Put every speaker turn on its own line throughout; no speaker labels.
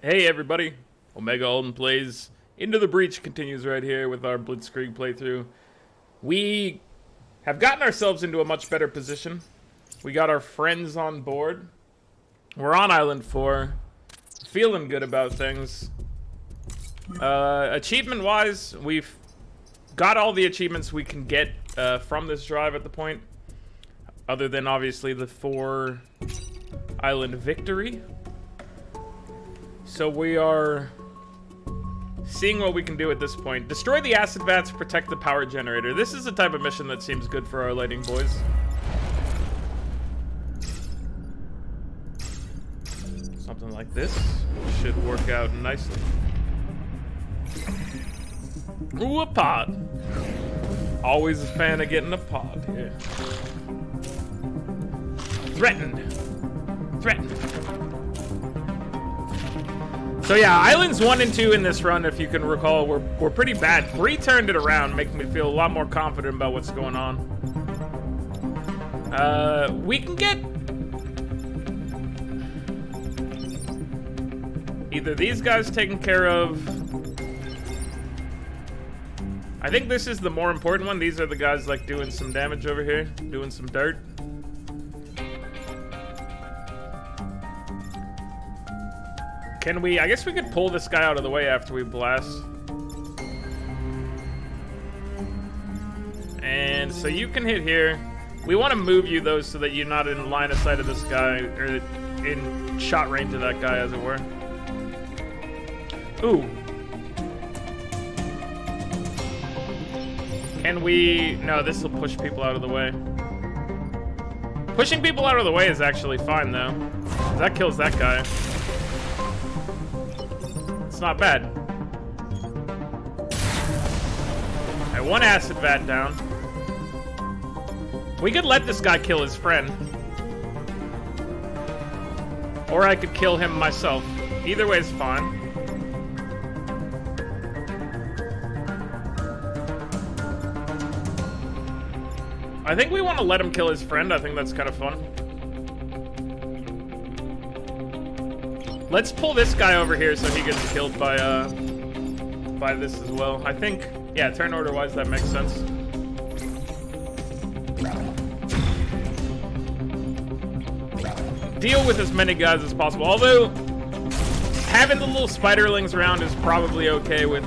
Hey everybody, Omega Alden plays. Into the Breach continues right here with our Blitzkrieg playthrough. We have gotten ourselves into a much better position. We got our friends on board. We're on Island 4. Feeling good about things. Achievement-wise, we've got all the achievements we can get from this drive at the point. Other than, obviously, the 4 Island Victory. So we are seeing what we can do at this point. Destroy the acid vats, protect the power generator. This is the type of mission that seems good for our lighting boys. Something like this should work out nicely. Ooh, a pod. Always a fan of getting a pod here. Threatened. Threatened. So yeah, Islands 1 and 2 in this run, if you can recall, were pretty bad. 3 turned it around, making me feel a lot more confident about what's going on. We can get either these guys taken care of. I think this is the more important one. These are the guys like doing some damage over here, doing some dirt. Can we? I guess we could pull this guy out of the way after we blast. And so you can hit here. We want to move you though so that you're not in line of sight of this guy, or in shot range of that guy, as it were. Ooh. Can we? No, this will push people out of the way. Pushing people out of the way is actually fine though. That kills that guy. It's not bad. Alright, 1 acid vat down. We could let this guy kill his friend. Or I could kill him myself. Either way is fine. I think we want to let him kill his friend. I think that's kind of fun. Let's pull this guy over here so he gets killed by this as well. I think, yeah, turn order wise that makes sense. Deal with as many guys as possible. Although having the little spiderlings around is probably okay with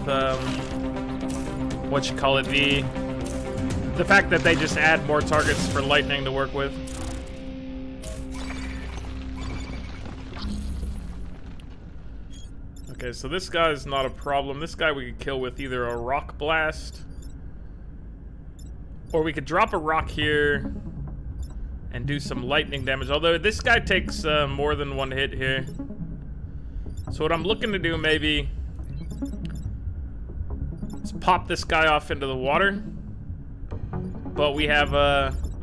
what you call it, the fact that they just add more targets for lightning to work with. Okay, so this guy's not a problem. This guy we could kill with either a rock blast, or we could drop a rock here and do some lightning damage. Although this guy takes more than 1 hit here. So what I'm looking to do maybe is pop this guy off into the water. But we have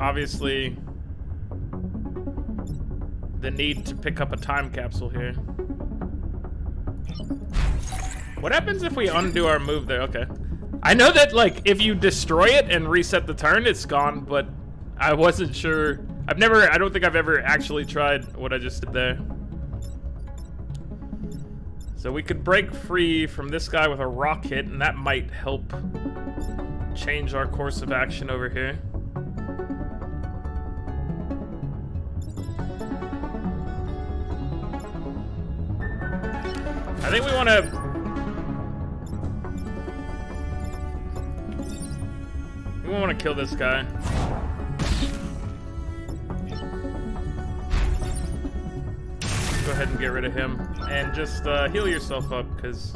obviously the need to pick up a time capsule here. What happens if we undo our move there? Okay. I know that, like, if you destroy it and reset the turn, it's gone, but I wasn't sure. I don't think I've ever actually tried what I just did there. So we could break free from this guy with a rock hit, and that might help change our course of action over here. I think we want to... We want to kill this guy. Go ahead and get rid of him. And just heal yourself up, because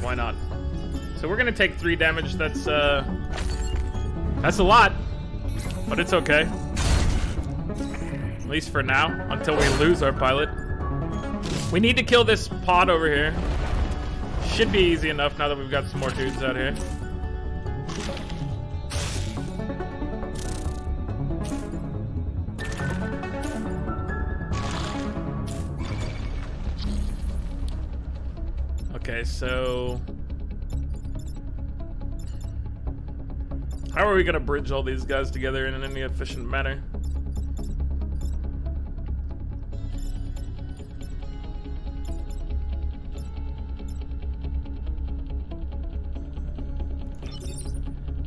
why not? So we're going to take 3 damage. That's a lot, but it's okay. At least for now, until we lose our pilot. We need to kill this pod over here. Should be easy enough now that we've got some more dudes out here. Okay, so how are we gonna bridge all these guys together in any efficient manner?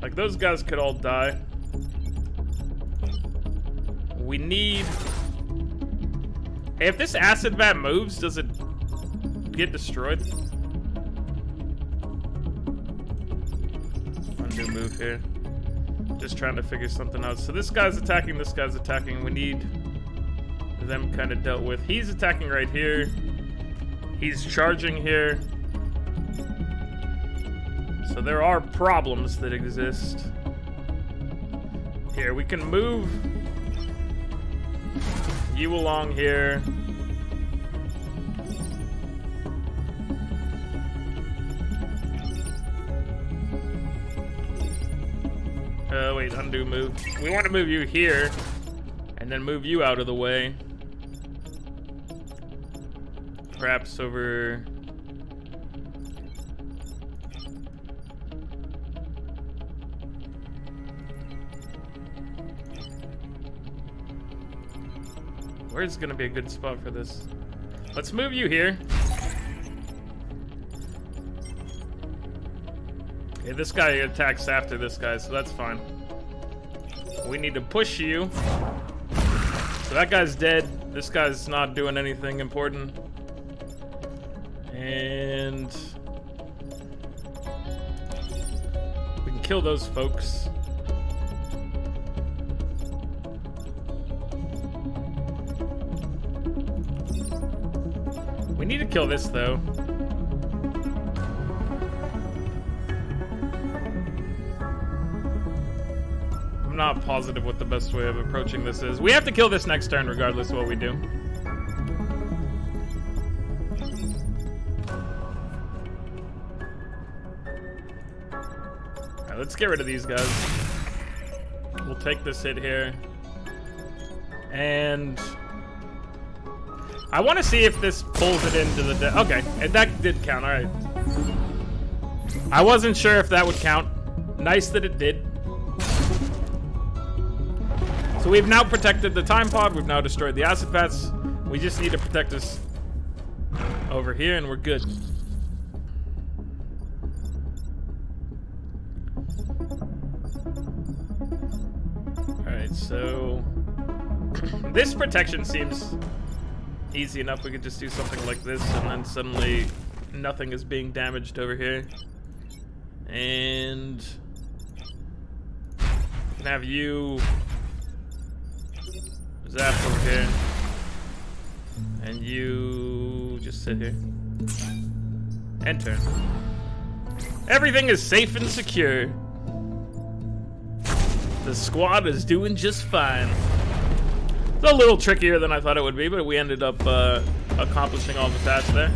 Like, those guys could all die. We need... Hey, if this acid vat moves, does it get destroyed? Undo move here. Just trying to figure something out. So this guy's attacking, this guy's attacking. We need them kind of dealt with. He's attacking right here. He's charging here. So there are problems that exist. Here, we can move you along here. Wait, undo move. We want to move you here, and then move you out of the way. Perhaps over... Where's gonna be a good spot for this? Let's move you here. Okay, this guy attacks after this guy, so that's fine. We need to push you. So that guy's dead. This guy's not doing anything important. And we can kill those folks. We need to kill this, though. I'm not positive what the best way of approaching this is. We have to kill this next turn regardless of what we do. Alright, let's get rid of these guys. We'll take this hit here. And I want to see if this pulls it into the okay, and that did count. All right. I wasn't sure if that would count. Nice that it did. So we've now protected the time pod. We've now destroyed the acid vats. We just need to protect us over here, and we're good. All right, so this protection seems easy enough. We could just do something like this, and then suddenly nothing is being damaged over here. And we can have you zap over here, and you just sit here and turn. Everything is safe and secure. The squad is doing just fine. It's a little trickier than I thought it would be, but we ended up accomplishing all the tasks there.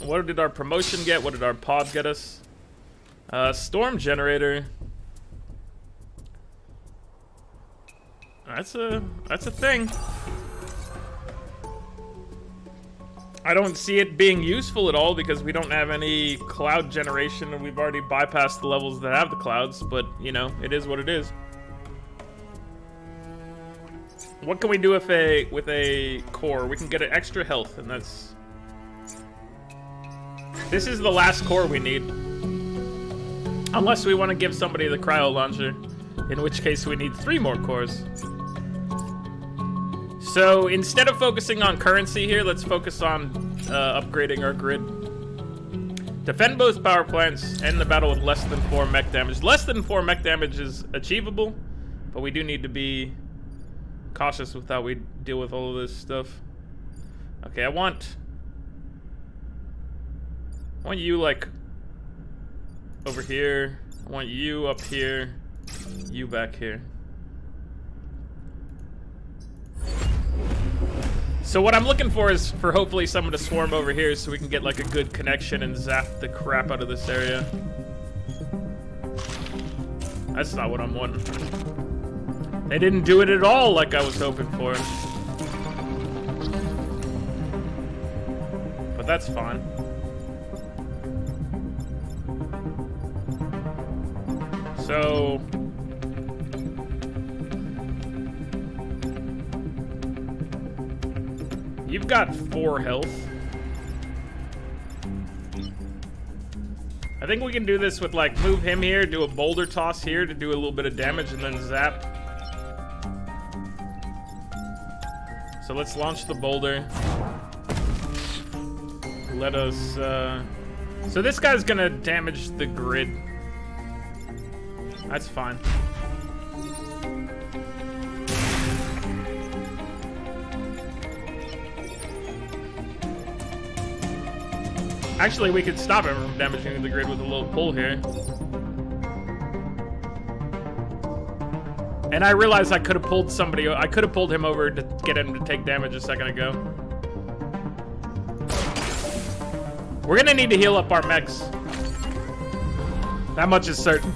What did our promotion get? What did our pod get us? Storm generator. That's a thing. I don't see it being useful at all because we don't have any cloud generation and we've already bypassed the levels that have the clouds, but you know, it is what it is. What can we do with a core? We can get an extra health, and that's... This is the last core we need. Unless we want to give somebody the cryo launcher, in which case we need 3 more cores. So instead of focusing on currency here, let's focus on upgrading our grid. Defend both power plants, end the battle with less than 4 mech damage. Less than 4 mech damage is achievable, but we do need to be cautious with how we deal with all of this stuff. Okay, I want you like over here. I want you up here, you back here. So what I'm looking for is for hopefully someone to swarm over here so we can get like a good connection and zap the crap out of this area. That's not what I'm wanting. They didn't do it at all like I was hoping for. But that's fine. So... You've got 4 health. I think we can do this with, like, move him here, do a boulder toss here to do a little bit of damage, and then zap. So let's launch the boulder. Let us, So this guy's gonna damage the grid. That's fine. Actually, we could stop him from damaging the grid with a little pull here. And I realized I could have pulled somebody. I could have pulled him over to get him to take damage a second ago. We're gonna need to heal up our mechs. That much is certain.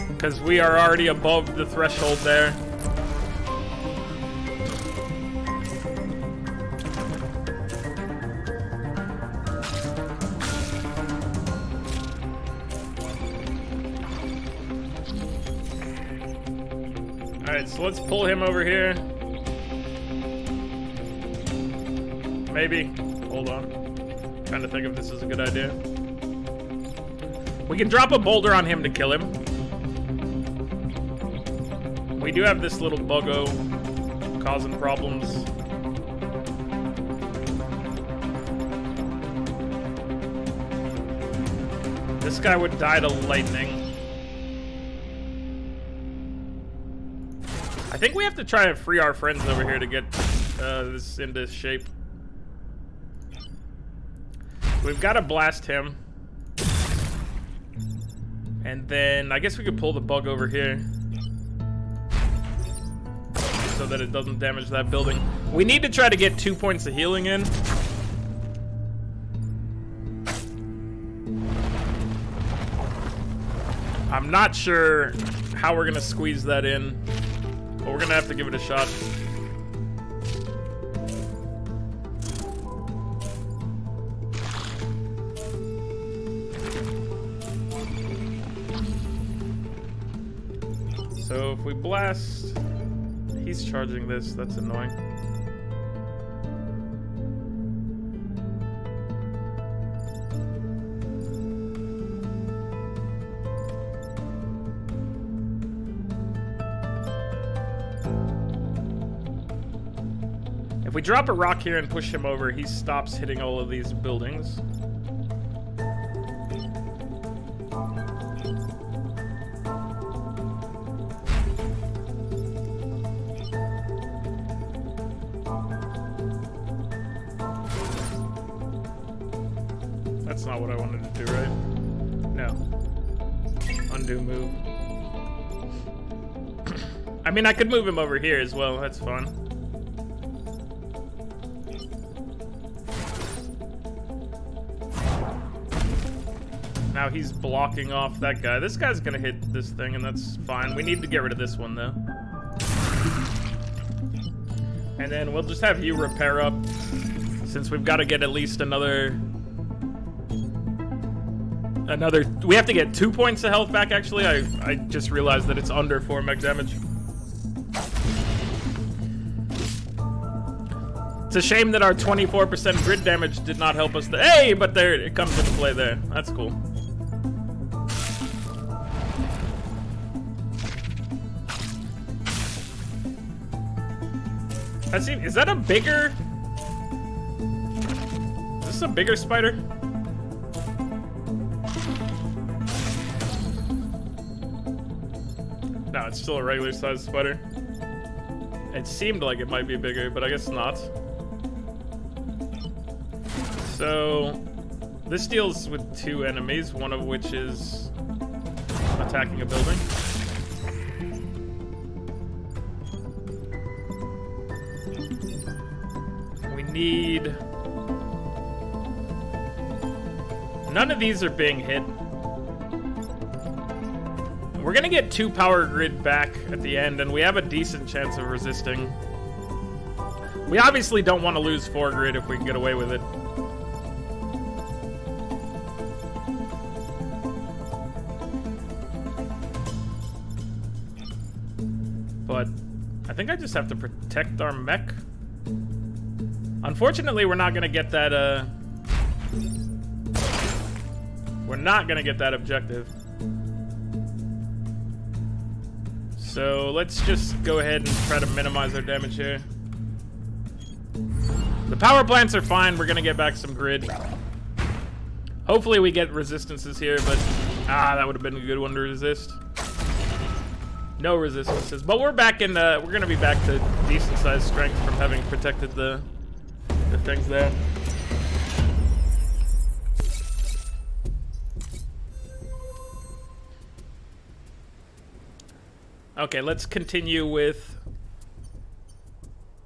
Because we are already above the threshold there. Alright, so let's pull him over here. Maybe. Hold on. Trying to think if this is a good idea. We can drop a boulder on him to kill him. We do have this little buggo causing problems. This guy would die to lightning. I think we have to try to free our friends over here to get this into shape. We've got to blast him. And then I guess we could pull the bug over here so that it doesn't damage that building. We need to try to get 2 points of healing in. I'm not sure how we're gonna squeeze that in, but we're gonna have to give it a shot. So if we blast, he's charging this, that's annoying. If we drop a rock here and push him over, he stops hitting all of these buildings. That's not what I wanted to do, right? No. Undo move. I mean, I could move him over here as well, that's fine. Now he's blocking off that guy. This guy's gonna hit this thing, and that's fine. We need to get rid of this one, though. And then we'll just have you repair up, since we've got to get at least another... We have to get 2 points of health back, actually. I just realized that it's under 4 mech damage. It's a shame that our 24% grid damage did not help us. Hey, but there it comes into play there. That's cool. Is that a bigger... Is this a bigger spider? No, it's still a regular sized spider. It seemed like it might be bigger, but I guess not. So, this deals with 2 enemies, one of which is attacking a building. We need... None of these are being hit. We're gonna get 2 power grid back at the end, and we have a decent chance of resisting. We obviously don't want to lose 4 grid if we can get away with it. But I think I just have to protect our mech. Unfortunately, we're not gonna get that, We're not gonna get that objective. So let's just go ahead and try to minimize our damage here. The power plants are fine. We're gonna get back some grid. Hopefully we get resistances here, but that would have been a good one to resist. No resistances, but we're back in the. We're gonna be back to decent sized strength from having protected the things there. Okay, let's continue with.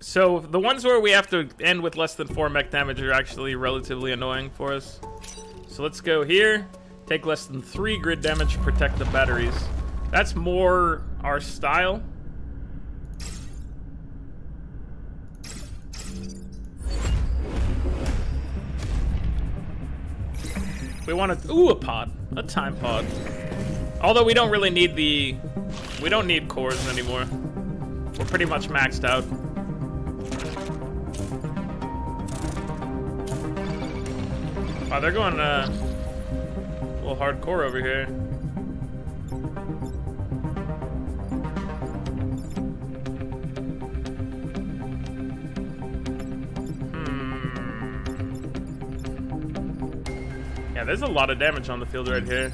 So the ones where we have to end with less than 4 mech damage are actually relatively annoying for us. So let's go here. Take less than 3 grid damage, protect the batteries. That's more our style. We want to, a pod, a time pod. Although we don't really need we don't need cores anymore. We're pretty much maxed out. Wow, they're going a little hardcore over here. Yeah, there's a lot of damage on the field right here.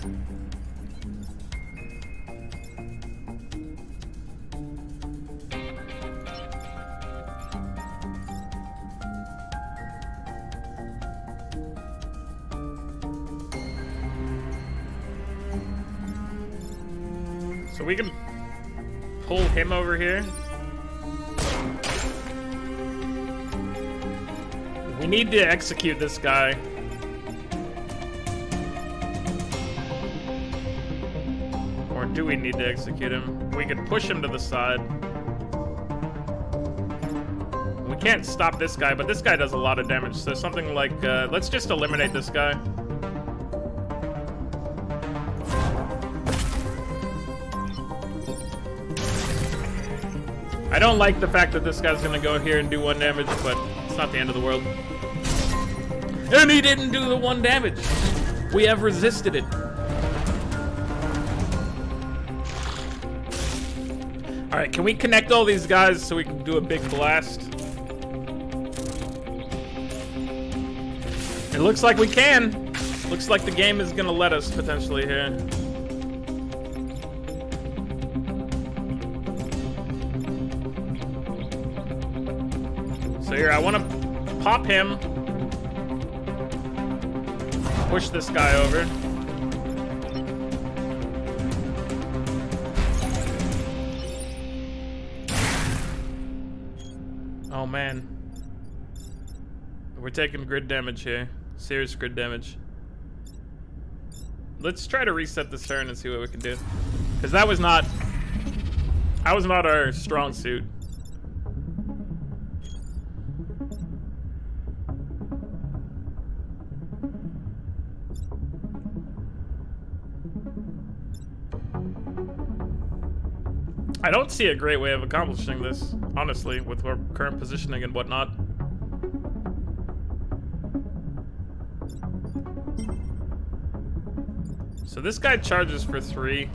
So we can pull him over here. We need to execute this guy. Or do we need to execute him? We can push him to the side. We can't stop this guy, but this guy does a lot of damage. So something like, let's just eliminate this guy. I don't like the fact that this guy's gonna go here and do 1 damage, but it's not the end of the world. And he didn't do the 1 damage. We have resisted it. Alright, can we connect all these guys so we can do a big blast? It looks like we can. Looks like the game is gonna let us potentially here. So here, I want to pop him. Push this guy over. Oh man. We're taking grid damage here. Serious grid damage. Let's try to reset this turn and see what we can do. Because that was not our strong suit. I don't see a great way of accomplishing this, honestly, with our current positioning and whatnot. So this guy charges for 3,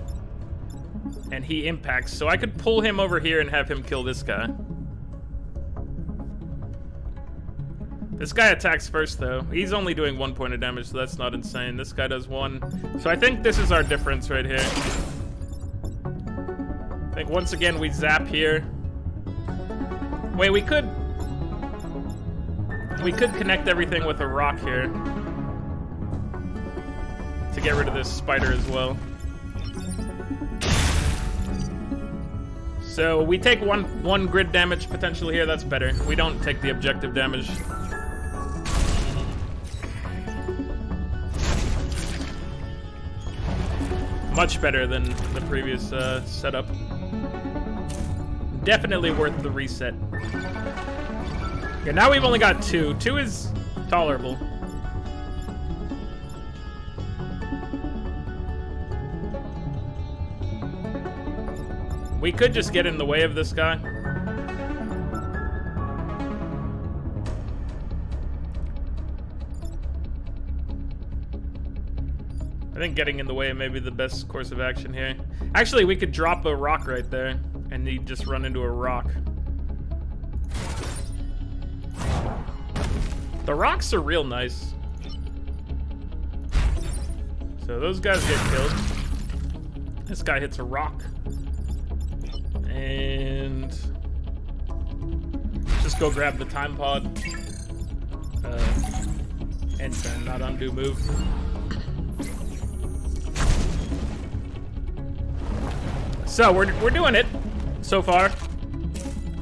and he impacts, so I could pull him over here and have him kill this guy. This guy attacks first, though. He's only doing 1 point of damage, so that's not insane. This guy does 1. So I think this is our difference right here. I think once again we zap here. Wait, we could connect everything with a rock here to get rid of this spider as well. So we take one grid damage potentially here. That's better. We don't take the objective damage. Much better than the previous setup. Definitely worth the reset. Okay, now we've only got 2. 2 is tolerable. We could just get in the way of this guy. I think getting in the way may be the best course of action here. Actually, we could drop a rock right there, and he'd just run into a rock. The rocks are real nice. So those guys get killed. This guy hits a rock. And just go grab the time pod. End turn, not undo move. So we're doing it so far.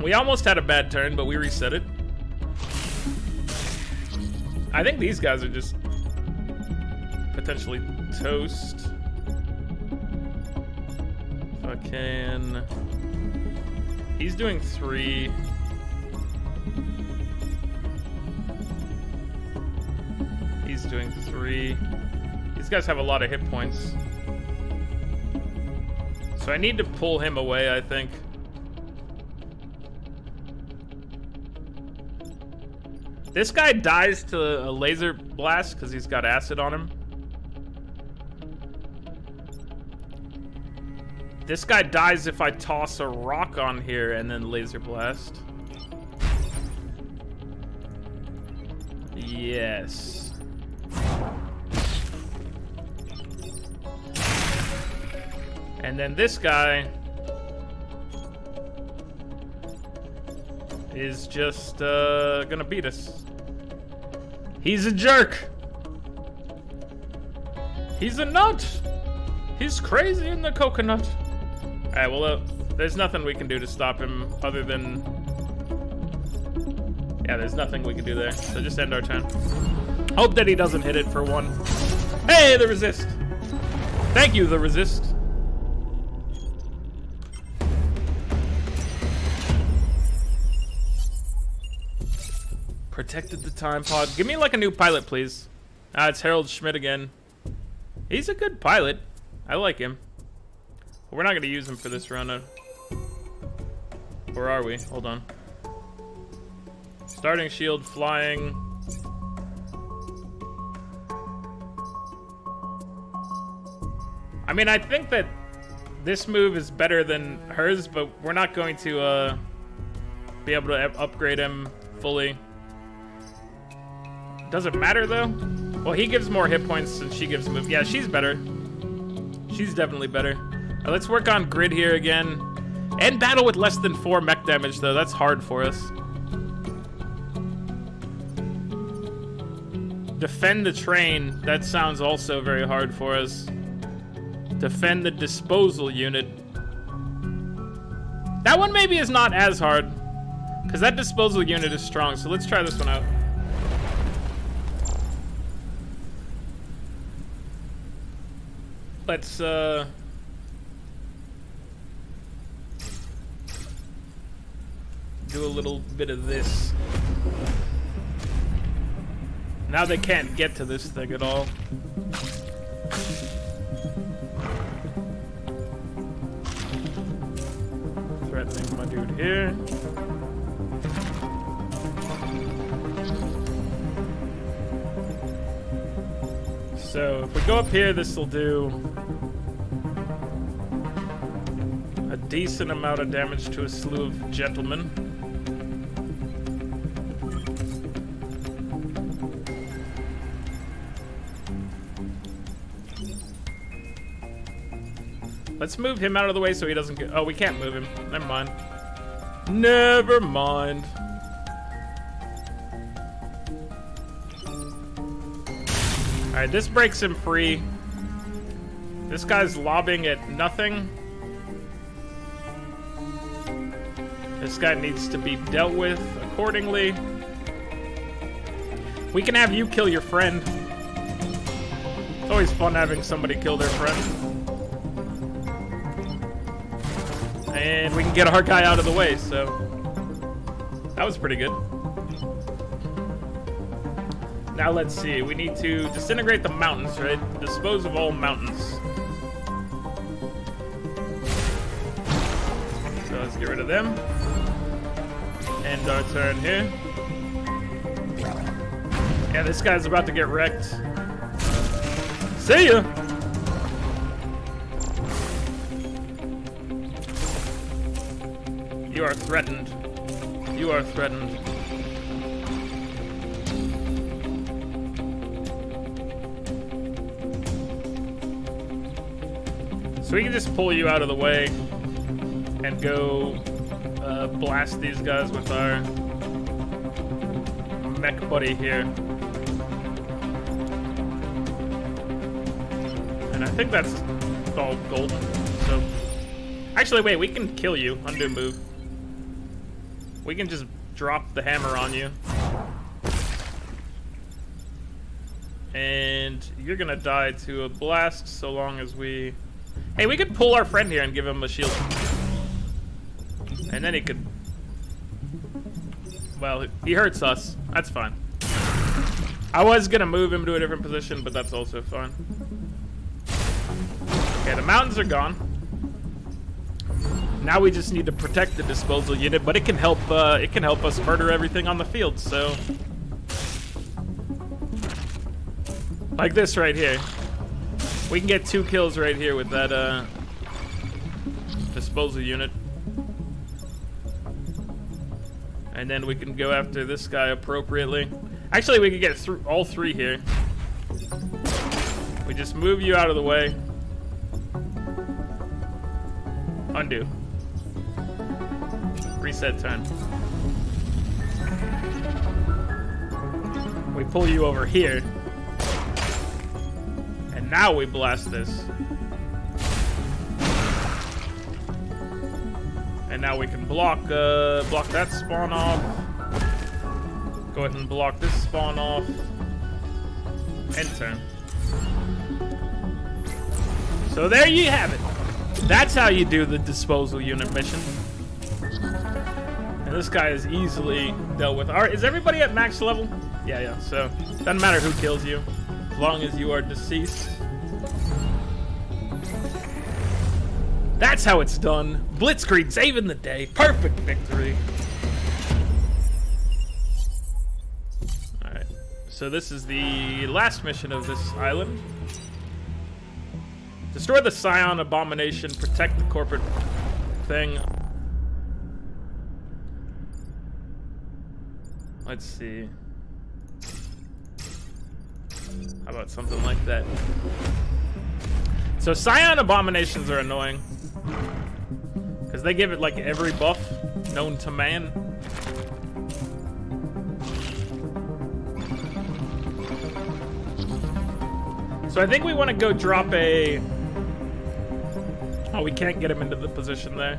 We almost had a bad turn, but we reset it. I think these guys are just potentially toast. If I can. He's doing 3. He's doing 3. These guys have a lot of hit points. So I need to pull him away, I think. This guy dies to a laser blast because he's got acid on him. This guy dies if I toss a rock on here and then laser blast. Yes. And then this guy is just gonna beat us. He's a jerk. He's a nut. He's crazy in the coconut. Alright, well, there's nothing we can do to stop him other than... Yeah, there's nothing we can do there. So just end our turn. Hope that he doesn't hit it for 1. Hey, the resist. Thank you, the resist. Protected the time pod. Give me like a new pilot, please. Ah, it's Harold Schmidt again. He's a good pilot. I like him. But we're not going to use him for this run. Where are we? Hold on. Starting shield, flying. I mean, I think that this move is better than hers, but we're not going to be able to upgrade him fully. Does it matter, though? Well, he gives more hit points than she gives move. Yeah, she's better. She's definitely better. Let's work on grid here again. And battle with less than 4 mech damage, though. That's hard for us. Defend the train. That sounds also very hard for us. Defend the disposal unit. That one maybe is not as hard. Because that disposal unit is strong. So let's try this one out. Let's do a little bit of this. Now they can't get to this thing at all. Threatening my dude here. So if we go up here, this will do a decent amount of damage to a slew of gentlemen. Let's move him out of the way so he doesn't get... Oh, we can't move him. Never mind. Never mind. Alright, this breaks him free. This guy's lobbing at nothing. This guy needs to be dealt with accordingly. We can have you kill your friend. It's always fun having somebody kill their friend. And we can get our guy out of the way, so... That was pretty good. Now let's see, we need to disintegrate the mountains, right? Dispose of all mountains. So let's get rid of them. End our turn here. Yeah, this guy's about to get wrecked. See ya! You are threatened. You are threatened. So we can just pull you out of the way and go blast these guys with our mech buddy here. And I think that's all golden. So, actually, wait, we can kill you. Undo move. We can just drop the hammer on you. And you're gonna die to a blast so long as we... Hey, we could pull our friend here and give him a shield. And then he could... Well, he hurts us. That's fine. I was gonna move him to a different position, but that's also fine. Okay, the mountains are gone. Now we just need to protect the disposal unit, but it can help us murder everything on the field, so... Like this right here. We can get 2 kills right here with that disposal unit. And then we can go after this guy appropriately. Actually, we could get through all 3 here. We just move you out of the way. Undo. Reset turn. We pull you over here. And now we blast this. And now we can block that spawn off. Go ahead and block this spawn off. End turn. So there you have it. That's how you do the disposal unit mission. And this guy is easily dealt with. Alright, is everybody at max level? Yeah, so doesn't matter who kills you, as long as you are deceased. That's how it's done. Blitzkrieg saving the day. Perfect victory. Alright, so this is the last mission of this island. Destroy the Scion Abomination, protect the corporate thing. Let's see. How about something like that? So Scion Abominations are annoying. Because they give it like every buff known to man. So I think we want to go drop a... Oh, we can't get him into the position there.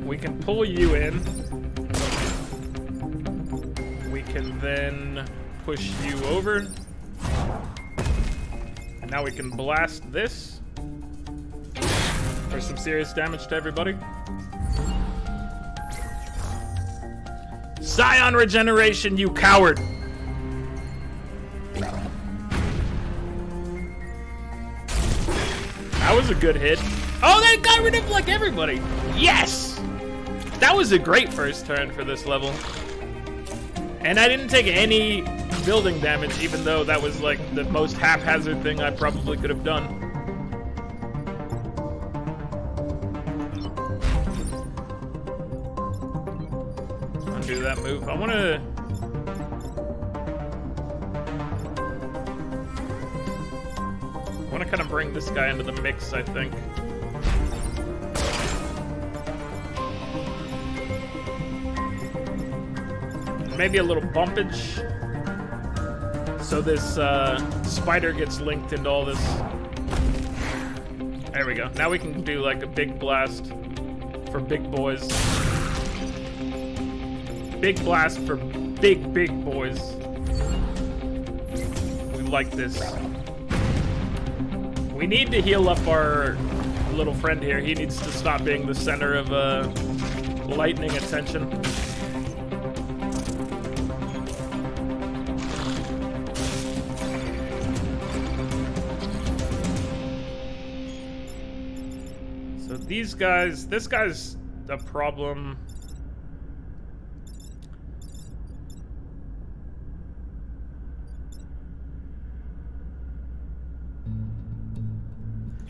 We can pull you in. We can then push you over. And now we can blast this for some serious damage to everybody. Scion regeneration, you coward! That was a good hit. Oh, they got rid of like everybody. Yes! That was a great first turn for this level. And I didn't take any building damage, even though that was like the most haphazard thing I probably could have done. Undo that move. I want to kind of bring this guy into the mix, I think. Maybe a little bumpage, so this spider gets linked into all this. There we go. Now we can do like a big blast for big boys. Big blast for big boys. We like this. We need to heal up our little friend here. He needs to stop being the center of lightning attention. So these guys, this guy's a problem.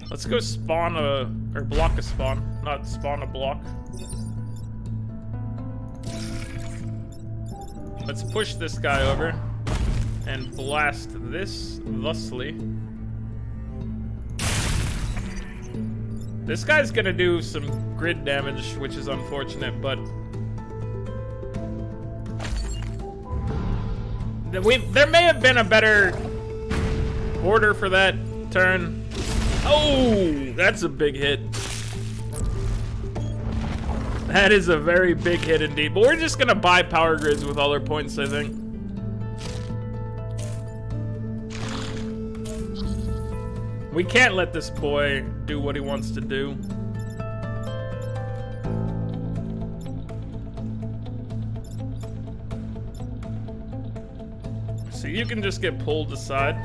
Let's go spawn or block a spawn, not spawn a block. Let's push this guy over and blast this thusly. This guy's gonna do some grid damage, which is unfortunate, but there may have been a better order for that turn. Oh, that's a big hit. That is a very big hit indeed. But we're just gonna buy power grids with all our points, I think. We can't let this boy do what he wants to do. So you can just get pulled aside.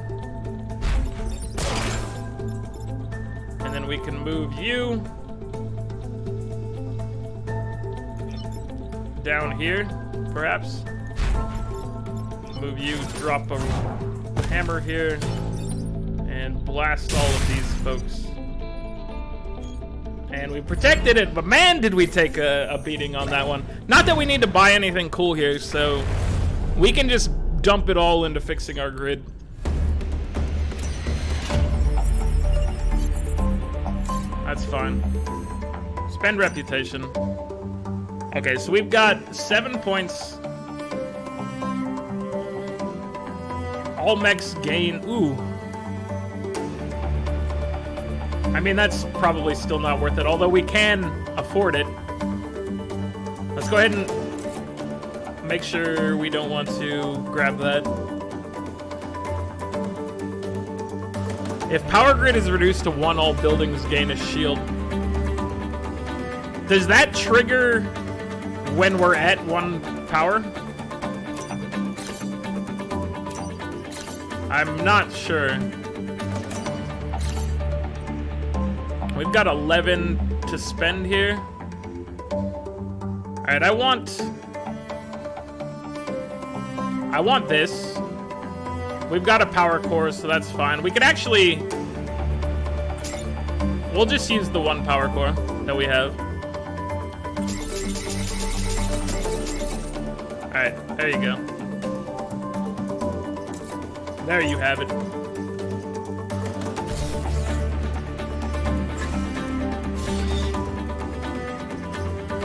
And then we can move you down here, perhaps. Move you, drop a hammer here, and blast all of these folks. And we protected it, but man, did we take a beating on that one. Not that we need to buy anything cool here, so we can just dump it all into fixing our grid. That's fine. Spend reputation. Okay, so we've got 7 points. All mechs gain. Ooh. I mean, that's probably still not worth it, although we can afford it. Let's go ahead and make sure we don't want to grab that. If power grid is reduced to 1, all buildings gain a shield. Does that trigger when we're at 1 power? I'm not sure. We've got 11 to spend here. Alright, I want this. We've got a power core, so that's fine. We could actually... We'll just use the 1 power core that we have. Alright, there you go. There you have it.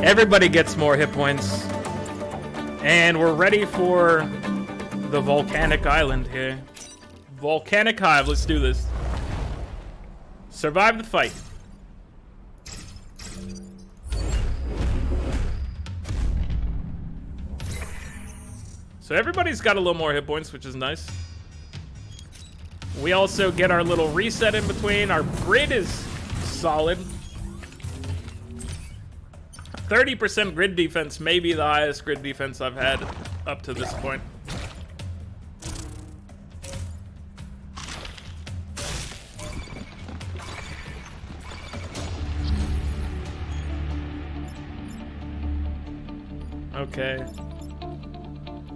Everybody gets more hit points. And we're ready for the volcanic island here. Volcanic hive, let's do this. Survive the fight. So everybody's got a little more hit points, which is nice. We also get our little reset in between. Our grid is solid. 30% grid defense may be the highest grid defense I've had up to this point. Okay.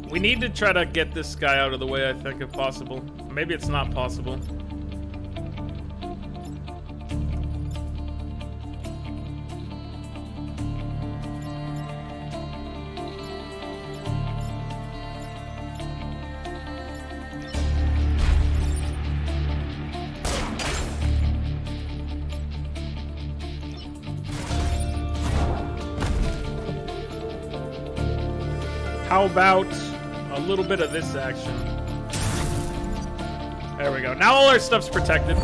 We need to try to get this guy out of the way, I think, if possible. Maybe it's not possible. How about a little bit of this action? There we go. Now all our stuff's protected.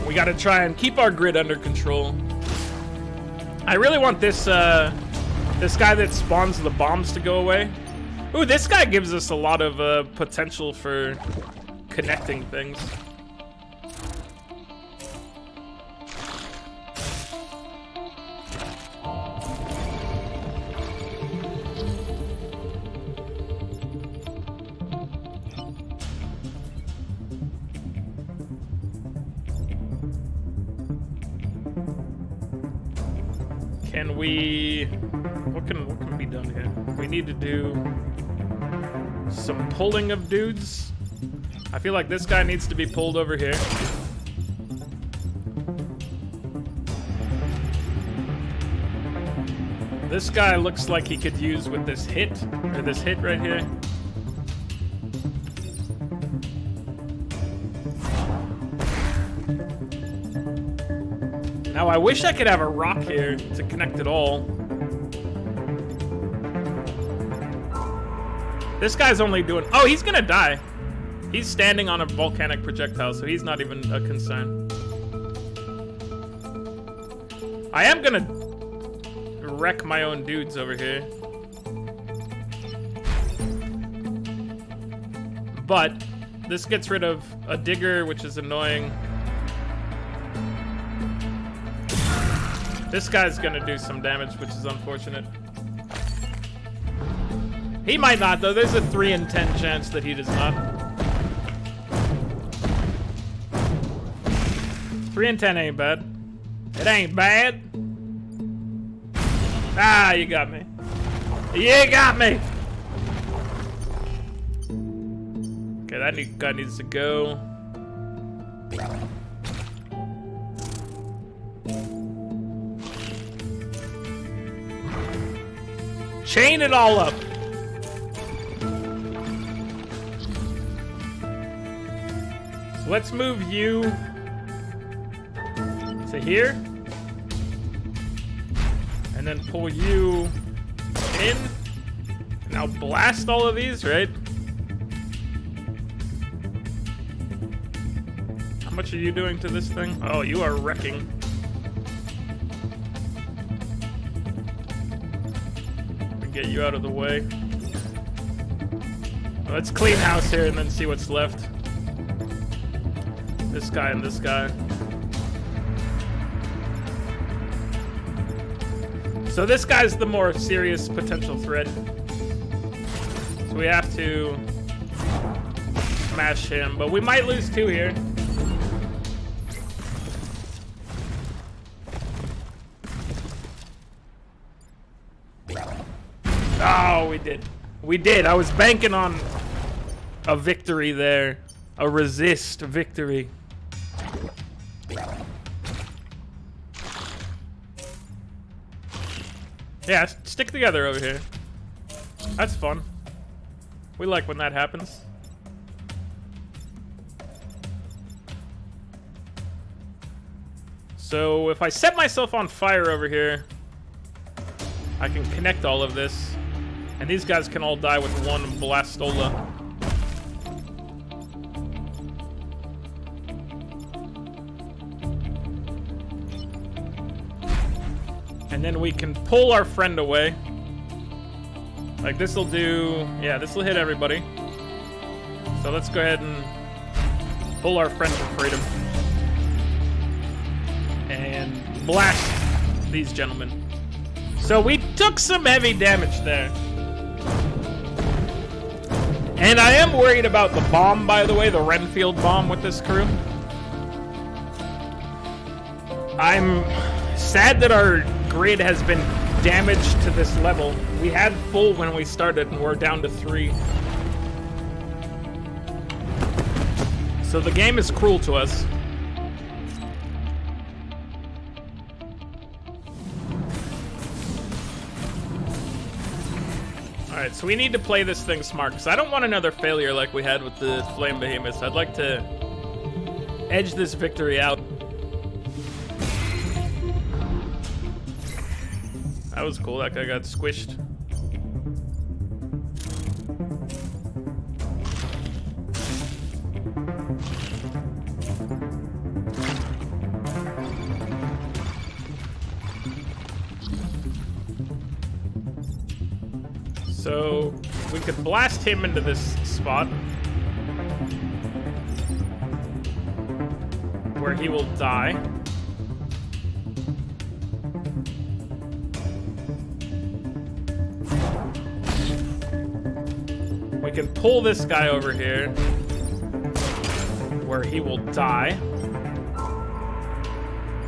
We gotta try and keep our grid under control. I really want this this guy that spawns the bombs to go away. Ooh, this guy gives us a lot of potential for connecting things. Can we... What can be done here? We need to do some pulling of dudes. I feel like this guy needs to be pulled over here. This guy looks like he could use with this hit, or this hit right here. Now I wish I could have a rock here to connect it all. This guy's only doing... Oh, he's gonna die. He's standing on a volcanic projectile, so he's not even a concern. I am gonna wreck my own dudes over here. But this gets rid of a digger, which is annoying. This guy's gonna do some damage, which is unfortunate. He might not, though. There's a 3 in 10 chance that he does not. 3 in 10 ain't bad. It ain't bad. Ah, you got me. You got me! Okay, that guy needs to go. Chain it all up. So let's move you to here. And then pull you in. Now blast all of these, right? How much are you doing to this thing? Oh, you are wrecking. Get you out of the way. Let's clean house here and then see what's left. This guy and this guy. So this guy's the more serious potential threat. So we have to smash him, but we might lose 2 here. Oh, we did. We did. I was banking on a victory there. A resist victory. Yeah, stick together over here. That's fun. We like when that happens. So if I set myself on fire over here, I can connect all of this. And these guys can all die with 1 blastola. And then we can pull our friend away. Like this'll do... Yeah, this'll hit everybody. So let's go ahead and pull our friend to freedom. And blast these gentlemen. So we took some heavy damage there. And I am worried about the bomb, by the way, the Renfield bomb with this crew. I'm sad that our grid has been damaged to this level. We had full when we started, and we're down to 3. So the game is cruel to us. Alright, so we need to play this thing smart, because I don't want another failure like we had with the Flame Behemoths. I'd like to edge this victory out. That was cool, that guy got squished. So we could blast him into this spot where he will die. We can pull this guy over here where he will die.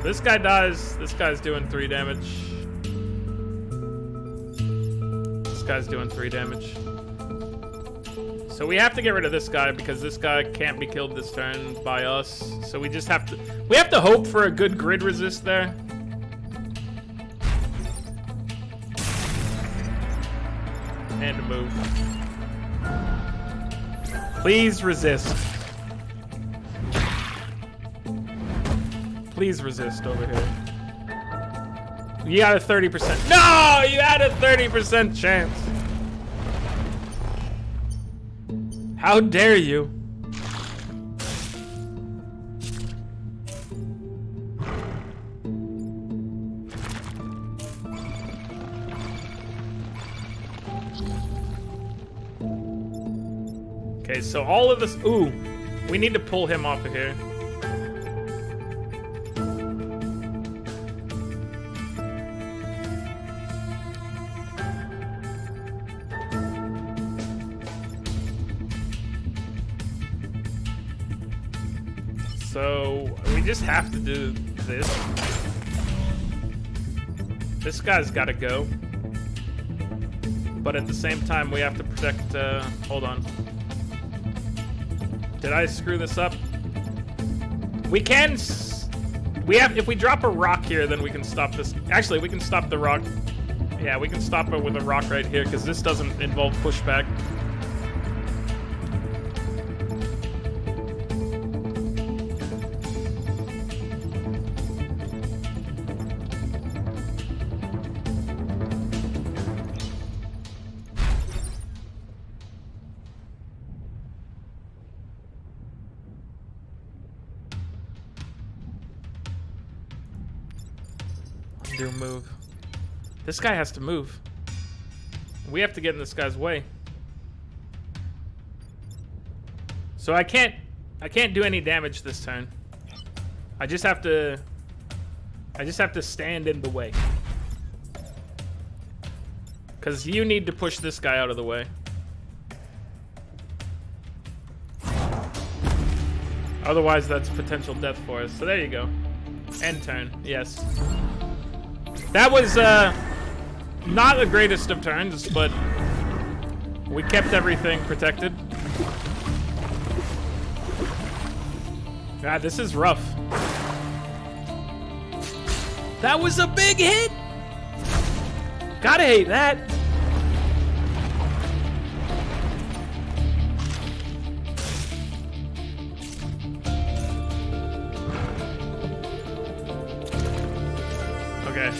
This guy dies. This guy's doing 3 damage. This guy's doing 3 damage. So we have to get rid of this guy because this guy can't be killed this turn by us. So we just have to... We have to hope for a good grid resist there. And a move. Please resist. Please resist over here. You got a 30%. No! You had a 30% chance. How dare you? Okay, so all of this... Ooh, we need to pull him off of here. So we just have to do this. This guy's got to go. But at the same time, we have to protect... hold on. Did I screw this up? We can... If we drop a rock here, then we can stop this. Actually, we can stop the rock. Yeah, we can stop it with a rock right here, because this doesn't involve pushback. Do move. This guy has to move. We have to get in this guy's way. So I can't do any damage this turn. I just have to stand in the way. Cause you need to push this guy out of the way. Otherwise that's potential death for us. So there you go. End turn, yes. That was not the greatest of turns, but we kept everything protected. God, this is rough. That was a big hit! Gotta hate that. Okay.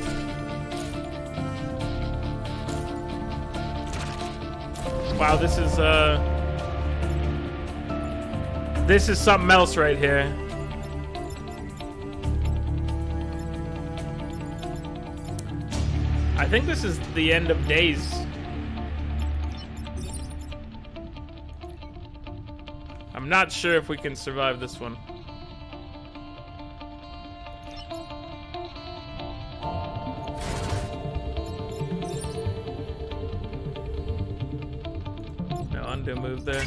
Wow, this is something else right here. I think this is the end of days. I'm not sure if we can survive this one. No undo move there.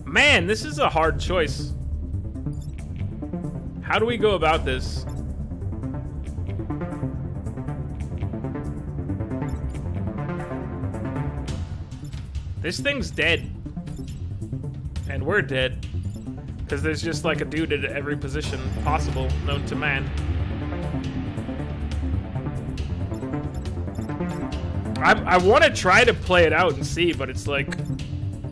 Man, this is a hard choice. How do we go about this? This thing's dead. And we're dead. Because there's just like a dude at every position possible known to man. I want to try to play it out and see, but it's like...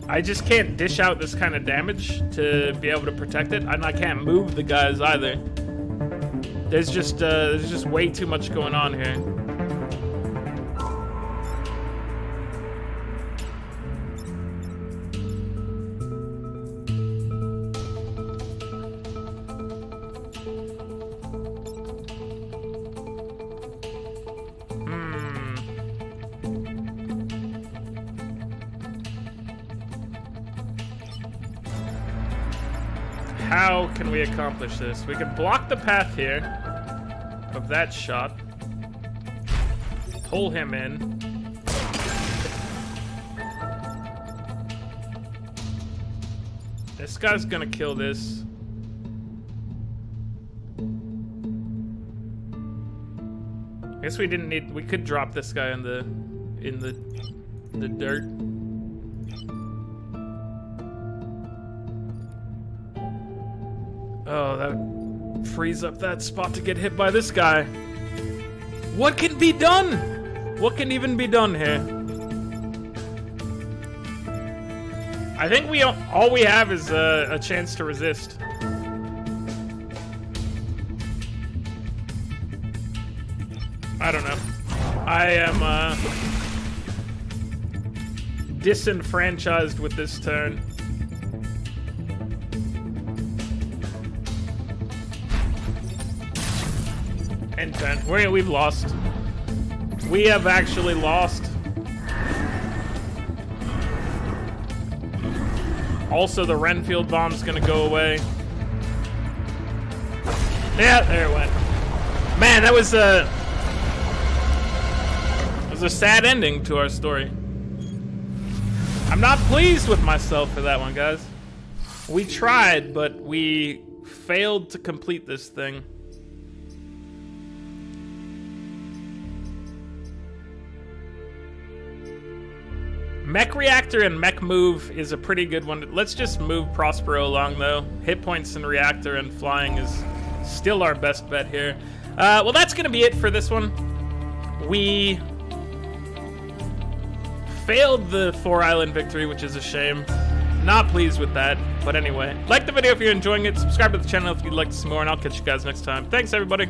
I just can't dish out this kind of damage to be able to protect it. And I can't move the guys either. There's just way too much going on here. How can we accomplish this? We can block the path here of that shot. Pull him in. This guy's gonna kill this. I guess we didn't need... We could drop this guy in the dirt. Oh, that frees up that spot to get hit by this guy. What can be done? What can even be done here? I think all we have is a chance to resist. I don't know. I am disenfranchised with this turn. And 10. We've lost. We have actually lost. Also, the Renfield bomb's gonna go away. Yeah, there it went. Man, that was a sad ending to our story. I'm not pleased with myself for that one, guys. We tried, but we failed to complete this thing. Mech Reactor and Mech Move is a pretty good one. Let's just move Prospero along, though. Hit points and Reactor and flying is still our best bet here. Well, that's going to be it for this one. We failed the 4-island victory, which is a shame. Not pleased with that. But anyway, like the video if you're enjoying it. Subscribe to the channel if you'd like to see more, and I'll catch you guys next time. Thanks, everybody.